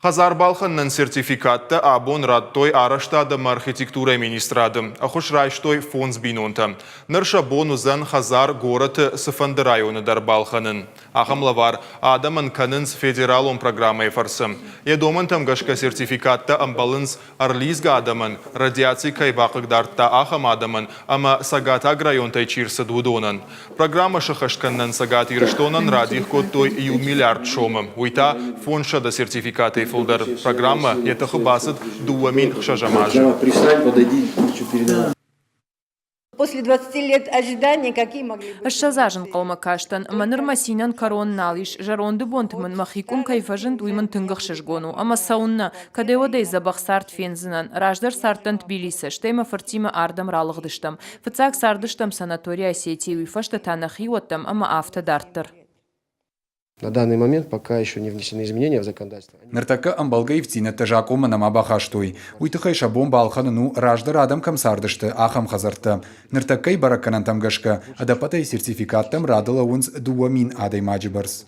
Хазар балханнан сертификатта абон радтой араштадым архитектура министрадым, ахуш райштой фонс бинонта. Нырша бонузан Хазар город Сыфанды районы дар балханын. Ахамлавар адамын канынс федералон программай фарсым. Едомантам гашка сертификатта амбалынс арлизга адамын радиации кайбақыгдарта ахам адамын, ама Сагатаг районтай чирсы дудонан. Программа шахашканнан Сагат ирштонан радих коттой ил миллиард шомым. Уйта фонша да сертификаты Программа это хубасит дуамин шажамажа. После 20 лет ожидания какие могли быть? Ашшазажын қалма каштан, маныр масинан корон налиш, жаронды бонтмын махикун кайфажын дуймын тынгық шыжгону. Ама саунна, кадеодай забах сарт фензінан, раждар сарттан Тбилисы, штейма фартима ардам ралығдыштам. Фыцак сардыштам санатория Осетии уйфашта танахи оттам, ама авто дарттыр. На данный момент пока еще не внесены изменения в законодательство. Ныртака амбалга ивтина тажакома нама бахаштой. Уйтыхай шабон балхану раждар адам камсардышты, ахам хазарты. Ныртакай бараканан тамгашка, адапатай сертификаттам радала унс дуамин адай маджибарс.